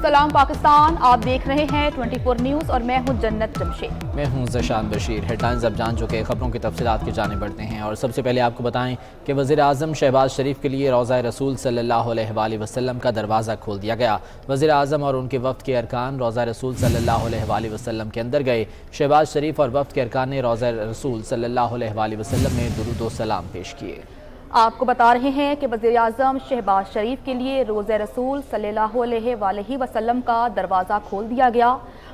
सलाम पाकिस्तान, आप देख रहे हैं 24 न्यूज़ और मैं हूं जन्नत जमशेद। मैं हूं ज़शान बशीर। हेडलाइंस अब जान चुके, खबरों की तफसीलात की जाने बढ़ते हैं। और सबसे पहले आपको बताएं कि वज़ीर-ए-आज़म शहबाज शरीफ के लिए रोज़ा रसूल सल्लल्लाहु अलैहि वसल्लम का दरवाज़ा खोल दिया गया। वज़ीर-ए-आज़म और उनके वफ़द के अरकान रोज़ा रसूल सल्लल्लाहु अलैहि वसल्लम के अंदर गए। शहबाज शरीफ और वफ़द के अरकान ने रोज़ा रसूल सल्लल्लाहु अलैहि वसल्लम में दुरूद व सलाम पेश किए। आपको बता रहे हैं कि वज़ीर-ए-आज़म शहबाज शरीफ के लिए रोज़ा रसूल सल्लल्लाहु अलैहि वसल्लम का दरवाज़ा खोल दिया गया।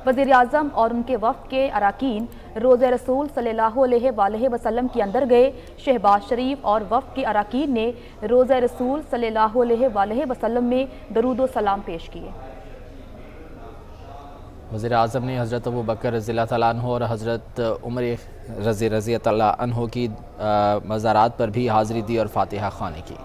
वज़ीर-ए-आज़म और उनके वफ़द के अरकान रोज़ा रसूल सल्लल्लाहु अलैहि वसल्लम के अंदर गए। शहबाज शरीफ और वफ़द के अरकान ने रोज़ा रसूल सल्लल्लाहु अलैहि वसल्लम में दुरूद व सलाम पेश किए। वज़ीर-ए-आज़म ने हज़रत अबू बकर रज़ियल्लाहु तआला अन्हु और हज़रत उमर रज़ियल्लाहु तआला अन्हु की मज़ारात पर भी हाज़िरी दी और फ़ातिहा ख़्वानी की।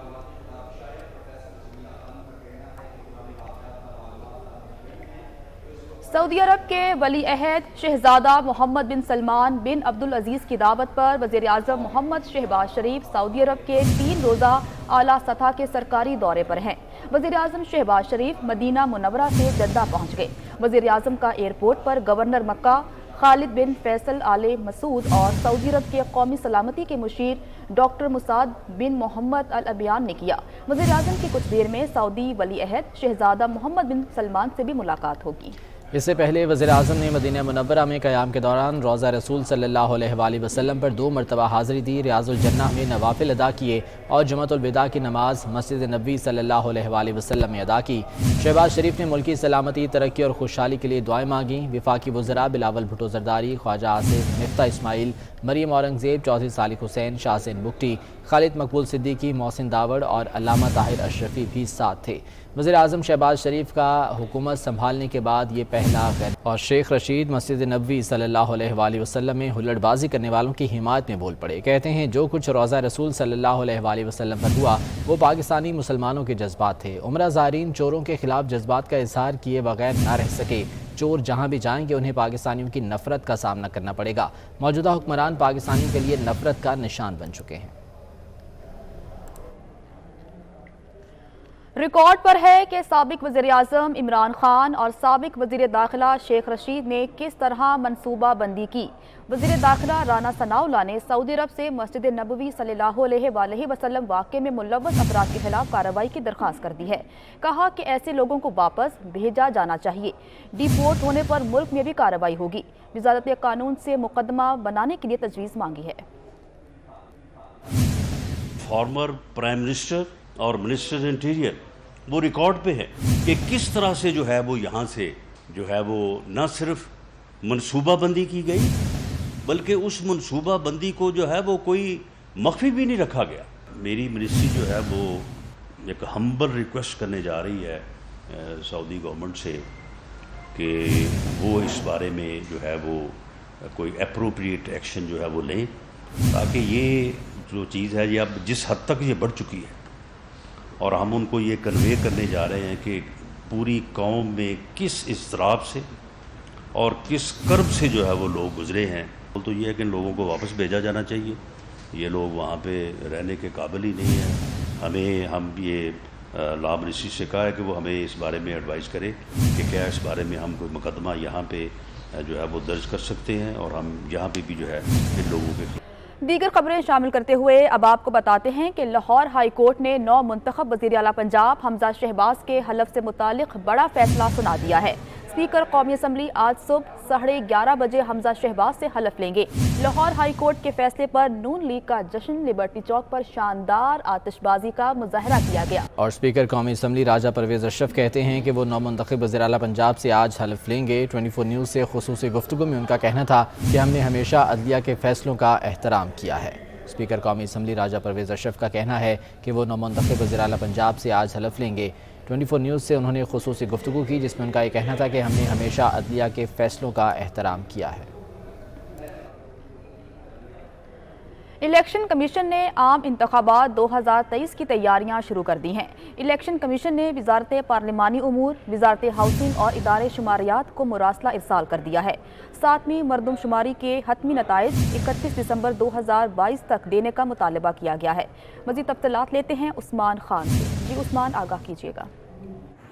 सऊदी अरब के वली अहद शहजादा मोहम्मद बिन सलमान बिन अब्दुल अजीज़ की दावत पर वज़ीर-ए-आज़म मोहम्मद शहबाज शरीफ सऊदी अरब के 3 रोज़ा आला सतह के सरकारी दौरे पर हैं। वज़ीर-ए-आज़म शहबाज शरीफ मदीना मुनव्वरा से जद्दा पहुँच गए। वज़ीर-ए-आज़म का एयरपोर्ट पर गवर्नर मक्का खालिद बिन फैसल आले मसूद और सऊदी अरब के कौमी सलामती के मुशीर डॉक्टर मुसाद बिन मोहम्मद अल अबियान ने किया। वज़ीर-ए-आज़म की कुछ देर में सऊदी वली अहद शहजादा मोहम्मद बिन सलमान से भी मुलाकात होगी। इससे पहले वज़ीर-ए-आज़म ने मदीना मुनव्वरा में क़याम के दौरान रोज़ा रसूल सल्लल्लाहु अलैहि वसल्लम पर 2 मरतबा हाज़िरी दी, रियाज़ुल जन्नह में नवाफिल अदा किए और जुमअतुल विदा की नमाज मस्जिद नबवी सल्लल्लाहु अलैहि वसल्लम में अदा की। शहबाज शरीफ ने मुल्की सलामती, तरक्की और खुशहाली के लिए दुआएं मांगी। वफाकी वज़रा बिलावल भुट्टो ज़रदारी, ख्वाजा आसिफ, मिफ्ता इस्माइल, मरियम औरंगज़ेब, चौधरी सालिक हुसैन, शाहसेन बुगटी, खालिद मकबूल सिद्दीकी, मोहसिन दावड़ और अल्लामा ताहिर अशरफी भी साथ थे। वज़ीर-ए-आज़म शहबाज शरीफ का हुकूमत संभालने के बाद ये पहला गैर और शेख रशीद मस्जिद नबवी सल्लल्लाहु अलैहि वसल्लम में हुल्लड़बाजी करने वालों की हिमायत में बोल पड़े। कहते हैं जो कुछ रोज़ा रसूल सल्लल्लाहु अलैहि वसल्लम पर हुआ वो पाकिस्तानी मुसलमानों के जज्बात थे। उमरा ज़ायरीन चोरों के खिलाफ जज्बात का इजहार किए बगैर न रह सके। चोर जहाँ भी जाएंगे उन्हें पाकिस्तानियों की नफरत का सामना करना पड़ेगा। मौजूदा हुक्मरान पाकिस्तानियों के लिए नफरत का निशान बन चुके हैं। रिकॉर्ड पर है कि साबिक वज़ीर-ए-आज़म इमरान खान और साबिक वज़ीर दाखिला शेख रशीद ने किस तरह मनसूबा बंदी की। वज़ीर दाखिला राना सनाउल्लाह ने सऊदी अरब से मस्जिद नबवी सल्लल्लाहु अलैहि वसल्लम वाक़े में मुलव्वस अफराद के खिलाफ कार्रवाई की दरख्वास्त कर दी है। कहा कि ऐसे लोगों को वापस भेजा जाना चाहिए। डिपोर्ट होने पर मुल्क में भी कार्रवाई होगी। वज़ारत कानून से मुकदमा बनाने के लिए तजवीज़ मांगी है। फॉर्मर प्राइम मिनिस्टर और मिनिस्टर इंटीरियर वो रिकॉर्ड पे है कि किस तरह से जो है वो यहाँ से जो है वो न सिर्फ मनसूबा बंदी की गई बल्कि उस मनसूबा बंदी को जो है वो कोई मख्फी भी नहीं रखा गया। मेरी मिनिस्ट्री जो है वो एक हम्बल रिक्वेस्ट करने जा रही है सऊदी गवर्नमेंट से कि वो इस बारे में जो है वो कोई अप्रोप्रिएट एक्शन जो है वो लें, ताकि ये जो चीज़ है ये अब जिस हद तक ये बढ़ चुकी है और हम उनको ये कन्वे करने जा रहे हैं कि पूरी कौम में किस इज़्तिराब से और किस कर्ब से जो है वो लोग गुज़रे हैं। तो ये है कि इन लोगों को वापस भेजा जाना चाहिए। ये लोग वहाँ पे रहने के काबिल ही नहीं हैं। हम ये लॉ मिनिस्ट्री से कहा है कि वो हमें इस बारे में एडवाइस करे कि क्या इस बारे में हम कोई मुकदमा यहाँ पे जो है वो दर्ज कर सकते हैं और हम यहाँ पे भी जो है इन लोगों के दीगर खबरें शामिल करते हुए अब आपको बताते हैं कि लाहौर हाई कोर्ट ने 9 मुंतखब वज़ीर आला पंजाब हमजा शहबाज के हलफ से मुतालिक बड़ा फैसला सुना दिया है। स्पीकर कौमी असम्बली आज सुबह 11:30 बजे हमजा शहबाज से हलफ लेंगे। लाहौर हाई कोर्ट के फैसले पर नून लीग का जश्न लिबर्टी चौक पर शानदार आतिशबाजी का मुजाहरा किया गया। और स्पीकर कौमी असम्बली राजा परवेज अशरफ कहते हैं कि वो 9 मुंतखब वज़ीर आला पंजाब से आज हलफ लेंगे। 24 न्यूज़ से खुसूसी गुफ्तगू में उनका कहना था कि हमने हमेशा अदलिया के फैसलों का एहतराम किया है। स्पीकर कौमी असम्बली राजा परवेज अशरफ का कहना है कि वो 9 मुंतखब वज़ीर आला पंजाब से आज हलफ लेंगे। 24 न्यूज़ से उन्होंने खुसूसी गुफ्तगू की जिसमें उनका ये कहना था कि हमने हमेशा अदलिया के फैसलों का एहतराम किया है। इलेक्शन कमीशन ने आम इंतखाबात 2023 की तैयारियां शुरू कर दी हैं। इलेक्शन कमीशन ने वजारत पार्लिमानी उमूर, वजारत हाउसिंग और इदारे शुमारियात को मुरासला इरसाल कर दिया है। 7वीं मरदमशुमारी के हतमी नताइज 31 दिसंबर 2022 तक देने का मुतालबा किया गया है। मज़ीद तफसीलात लेते हैं उस्मान खान से। जी उस्मान, आगाह कीजिएगा।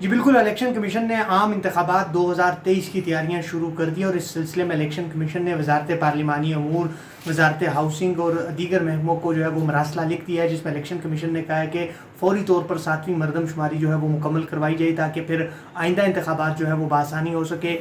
जी बिल्कुल, इलेक्शन कमीशन ने आम इंतखाबात 2023 की तैयारियां शुरू कर दी और इस सिलसिले में इलेक्शन कमीशन ने वजारत पार्लिमानी अमूर, वजारत हाउसिंग और दीगर महकमों को जो है वो मरासला लिख दिया है, जिसमें इलेक्शन कमीशन ने कहा है कि फौरी तौर पर 7वीं मरदमशुमारी जो है वो मुकम्मल करवाई जाए ताकि फिर आइंदा इंतखाबात जो है वो बासानी हो सके।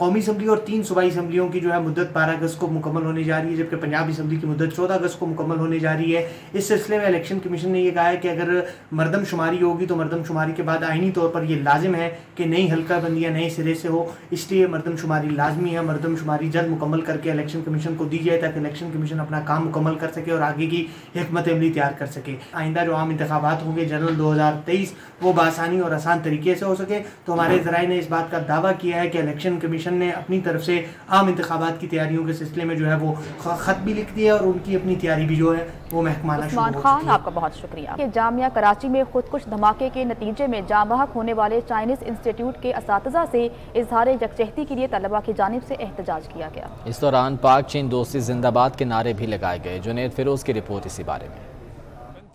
कौमी असम्बली और 3 सूबाई असम्बलियों की जो है मुद्दत 12 अगस्त को मुकम्मल होने जा रही है, जबकि पंजाब असम्बली की मुद्दत 14 अगस्त को मुकम्मल होने जा रही है। इस सिलसिले में इलेक्शन कमीशन ने यह कहा है कि अगर मरदमशुमारी होगी तो मरदमशुमारी के बाद आइनी तौर पर यह लाजिम है कि नई हल्का बंदियाँ नए सिरे से हो, इसलिए मरदमशुमारी लाजमी है। मरदमशुमारी जल्द मुकम्मल करके इलेक्शन कमीशन को दी जाए ताकि इलेक्शन कमीशन अपना काम मुकम्मल कर सके और आगे की हिकमत अमली तैयार कर सके। आइंदा जो आम इंतखाबात होंगे जनरल 2023 वो बासानी और आसान तरीके से हो सके। तो हमारे ज़राए ने इस बात का दावा किया है कि इलेक्शन कमीशन ने अपनी तरफ से आम इंतखाबात की तैयारियों के सिलसिले में जो है वो ख़त भी लिख दिया और उनकी अपनी तैयारी भी जो है वो महकमाना शुरू हो उस्मान खान, आपका बहुत शुक्रिया। कि जामिया कराची में खुदकुश धमाके के नतीजे में जाँ बहक होने वाले चाइनीज़ इंस्टीट्यूट के असातिज़ा से इजहार यकजहती के लिए तलबा की जानिब से एहतजाज किया गया। इस दौरान पाक चीन दोस्ती जिंदाबाद के नारे भी लगाए गए। जुनैद फिरोज की रिपोर्ट इसी बारे में।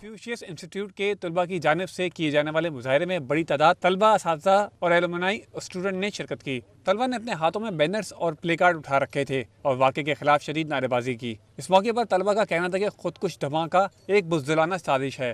कन्फ्यूशियस इंस्टीट्यूट के तलबा की जानिब से किए जाने वाले मुजाहरे में बड़ी तादाद तलबा, असातिज़ा और एलुमनाई स्टूडेंट ने शिरकत की। तलबा ने अपने हाथों में बैनर्स और प्ले कार्ड उठा रखे थे और वाक़े के खिलाफ शदीद नारेबाजी की। इस मौके पर तलबा का कहना था कि खुदकुश धमाका एक बुज़दिलाना साजिश है।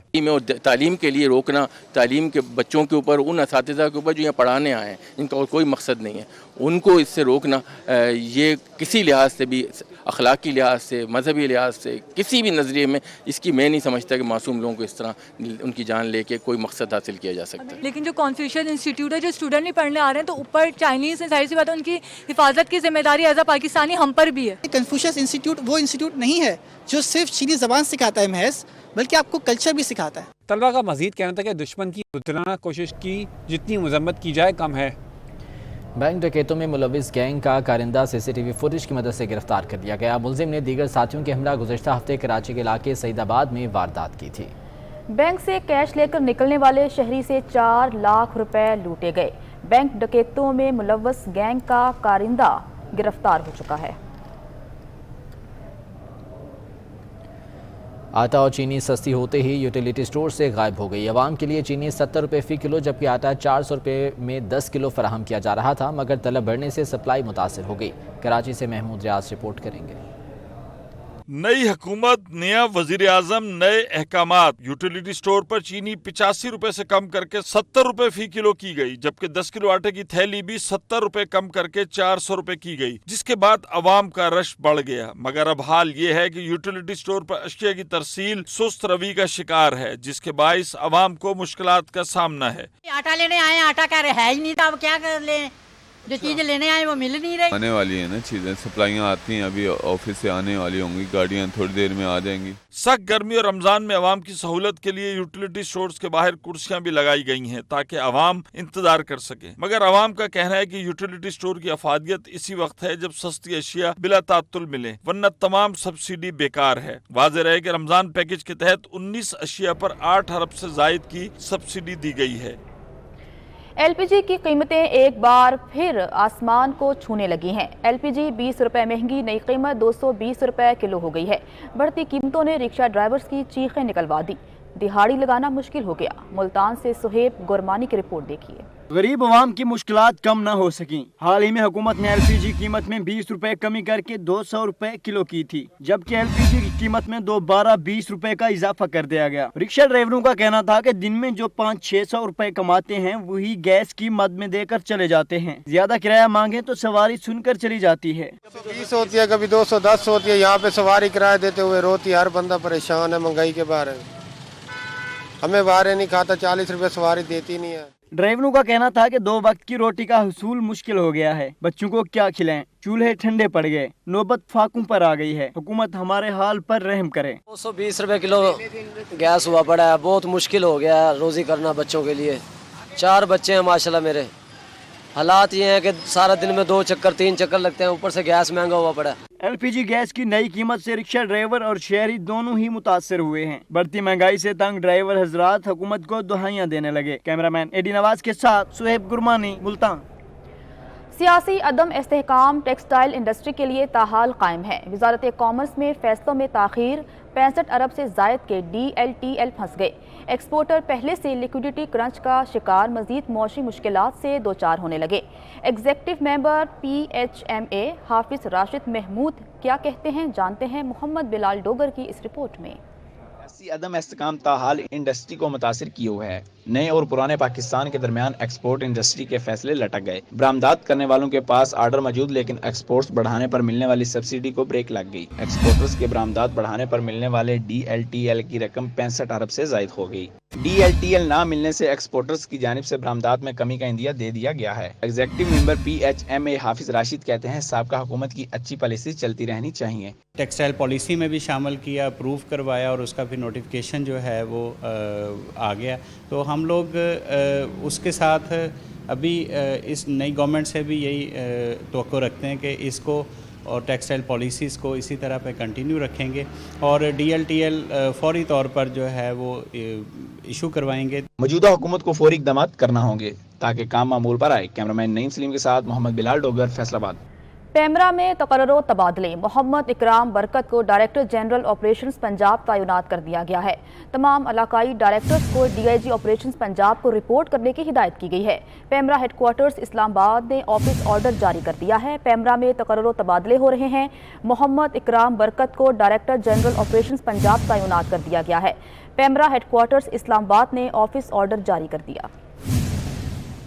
तालीम के लिए रोकना, तालीम के बच्चों के ऊपर, उन असातिज़ा के ऊपर जो यहाँ पढ़ाने आए हैं, इनका और कोई मकसद नहीं है, उनको इससे रोकना ये किसी लिहाज से भी, अखलाकी लिहाज से, मजहबी लिहाज से, किसी भी नज़रिए में इसकी मैं नहीं समझता कि मासूम लोगों को इस तरह उनकी जान लेके कोई मकसद हासिल किया जा सकता है। लेकिन जो कन्फ्यूशियस इंस्टीट्यूट है, जो स्टूडेंट नहीं पढ़ने आ रहे हैं, तो ऊपर चाइनीज़, जाहिर सी बात है उनकी हिफाजत की जिम्मेदारी एज अ पाकिस्तानी हम पर भी है। कन्फ्यूशियस इंस्टीट्यूट वो इंस्टीट्यूट नहीं है जो सिर्फ चीनी ज़बान सिखाता है महज, बल्कि आपको कल्चर भी सिखाता है। तलबा का मजीद कहना था कि दुश्मन की बुज़दिलाना कोशिश की जितनी मजम्मत की जाए कम है। बैंक डकैतों में मुलविस गैंग का कारिंदा CCTV फुटेज की मदद से गिरफ्तार कर लिया गया। मुलजिम ने दीगर साथियों के हमरा गुज़श्ता हफ्ते कराची के इलाके सईदाबाद में वारदात की थी। बैंक से कैश लेकर निकलने वाले शहरी से 4 लाख रुपए लूटे गए। बैंक डकैतों में मुलविस गैंग का कारिंदा गिरफ्तार हो चुका है। आटा और चीनी सस्ती होते ही यूटिलिटी स्टोर से गायब हो गई। अवाम के लिए चीनी 70 रुपये फ़ी किलो जबकि आटा 400 रुपये में 10 किलो फराहम किया जा रहा था, मगर तलब बढ़ने से सप्लाई मुतासिर हो गई। कराची से महमूद रियाज रिपोर्ट करेंगे। नई हुकूमत, नया वजीर आजम, नए अहकामात। यूटिलिटी स्टोर पर चीनी 85 रुपए से कम करके 70 रुपए फी किलो की गई, जबकि 10 किलो आटे की थैली भी 70 रुपए कम करके 400 रुपए की गई, जिसके बाद अवाम का रश बढ़ गया। मगर अब हाल ये है कि यूटिलिटी स्टोर पर अशिया की तरसील सुस्त रवि का शिकार है, जिसके बाइस अवाम को मुश्किलात का सामना है। आटा लेने आए, आटा क्या है ही नहीं था, अब क्या कर ले, जो चीजें लेने आए वो मिल नहीं रही। आने वाली है ना चीजें, सप्लाइयाँ आती हैं, अभी ऑफिस से आने वाली होंगी, गाड़ियाँ थोड़ी देर में आ जाएंगी। सख्त गर्मी और रमजान में अवाम की सहूलत के लिए यूटिलिटी स्टोर्स के बाहर कुर्सियां भी लगाई गई हैं ताकि अवाम इंतजार कर सके। मगर अवाम का कहना है कि यूटिलिटी स्टोर की अफादियत इसी वक्त है जब सस्ती अशिया बिला तात्तुल मिले, वरना तमाम सब्सिडी बेकार है। वाज़ेह रहे कि रमजान पैकेज के तहत 19 अशिया पर 8 अरब से जायद की सब्सिडी दी गई है। LPG की कीमतें एक बार फिर आसमान को छूने लगी हैं। LPG 20 रुपए महंगी, नई कीमत 220 रुपए किलो हो गई है। बढ़ती कीमतों ने रिक्शा ड्राइवर्स की चीखें निकलवा दी। दिहाड़ी लगाना मुश्किल हो गया। मुल्तान से सुहेब गुरमानी की रिपोर्ट देखिए। गरीब आवाम की मुश्किलात कम न हो सकी। हाल ही में हुकूमत ने LPG कीमत में 20 रुपए कमी करके 200 रुपए किलो की थी, जबकि LPG की कीमत में दोबारा 20 रुपए का इजाफा कर दिया गया। रिक्शा ड्राइवरों का कहना था कि दिन में जो 500-600 रुपए कमाते हैं वही गैस की मद में देकर चले जाते हैं। ज्यादा किराया मांगे तो सवारी सुनकर चली जाती है। 20 होती है, कभी 210 होती है। यहाँ पे सवारी किराया देते हुए रोती हर बंदा परेशान है महंगाई के बारे में। हमें बाहर नहीं खाता, 40 रुपए सवारी देती नहीं है। ड्राइवरों का कहना था कि 2 वक्त की रोटी का हुसूल मुश्किल हो गया है। बच्चों को क्या खिलाएं, चूल्हे ठंडे पड़ गए, नौबत फाकों पर आ गई है। हुकूमत हमारे हाल पर रहम करे। 220 रुपए किलो गैस हुआ पड़ा है, बहुत मुश्किल हो गया है रोजी करना बच्चों के लिए। 4 बच्चे हैं माशाल्लाह मेरे। हालात ये हैं कि सारा दिन में 2 चक्कर 3 चक्कर लगते हैं, ऊपर से गैस महंगा हुआ पड़ा है। LPG गैस की नई कीमत से रिक्शा ड्राइवर और शहरी दोनों ही मुतासर हुए हैं। बढ़ती महंगाई से तंग ड्राइवर हजरात हुकूमत को दुहाइयां देने लगे। कैमरामैन एडी नवाज के साथ सुहेब गुरमानी, मुल्तान। सियासी अदम इस्तेहकाम टेक्सटाइल इंडस्ट्री के लिए ताहाल कायम है। वजारत कॉमर्स में फैसलों में ताखीर, 65 अरब से जायद के DLTL फंस गए। एक्सपोर्टर पहले से लिक्विडिटी क्रंच का शिकार मजीद मौशी मुश्किलात से दो चार होने लगे। एग्जीक्यूटिव मेंबर PHMA हाफिज राशिद महमूद क्या कहते हैं, जानते हैं मोहम्मद बिलाल डोगर की इस रिपोर्ट में। अदम इस्तेकाम ताहाल इंडस्ट्री को मुतासिर किए हुए है। नए और पुराने पाकिस्तान के दरमियान एक्सपोर्ट इंडस्ट्री के फैसले लटक गए। बरामदात करने वालों के पास आर्डर मौजूद, लेकिन एक्सपोर्ट्स बढ़ाने पर मिलने वाली सब्सिडी को ब्रेक लग गई। एक्सपोर्टर्स के बरामदात बढ़ाने पर मिलने वाले DLTL की रकम 65 अरब से जायद हो गई। DLTL ना मिलने से एक्सपोर्टर्स की जानिब से बरामदात में कमी का इंदिया दे दिया गया है। एग्जीक्यूटिव मेंबर PHMA हाफिज राशिद कहते हैं साबका हुकूमत की अच्छी पॉलिसी चलती रहनी चाहिए। टेक्सटाइल पॉलिसी में भी शामिल किया, अप्रूव करवाया और उसका फिर नोटिफिकेशन जो है वो आ गया। तो हम लोग उसके साथ अभी इस नई गवर्नमेंट से भी यही तवक्को रखते हैं कि इसको और टेक्सटाइल पॉलिसीज़ को इसी तरह पे कंटिन्यू रखेंगे और DLTL फौरी तौर पर जो है वो इशू करवाएंगे। मौजूदा हुकूमत को फौरी इक़दाम करना होंगे ताकि काम मामूल पर आए। कैमरामैन नईम सलीम के साथ मोहम्मद बिलाल डोगर, फैसलाबाद। पैमरा में तकर्रो तबादले, मोहम्मद इकराम बरकत को डायरेक्टर जनरल ऑपरेशंस पंजाब तैनात कर दिया गया है। तमाम इलाकाई डायरेक्टर्स को DIG ऑपरेशंस पंजाब को रिपोर्ट करने की हिदायत की गई है। पैमरा हेडक्वार्टर्स इस्लामाबाद ने ऑफिस ऑर्डर जारी कर दिया है। पैमरा में तकर्रो तबादले हो रहे हैं। मोहम्मद इकराम बरकत को डायरेक्टर जनरल ऑपरेशंस पंजाब तैनात कर दिया गया है। पैमरा हेडक्वार्टर्स इस्लामाबाद ने ऑफिस ऑर्डर जारी कर दिया।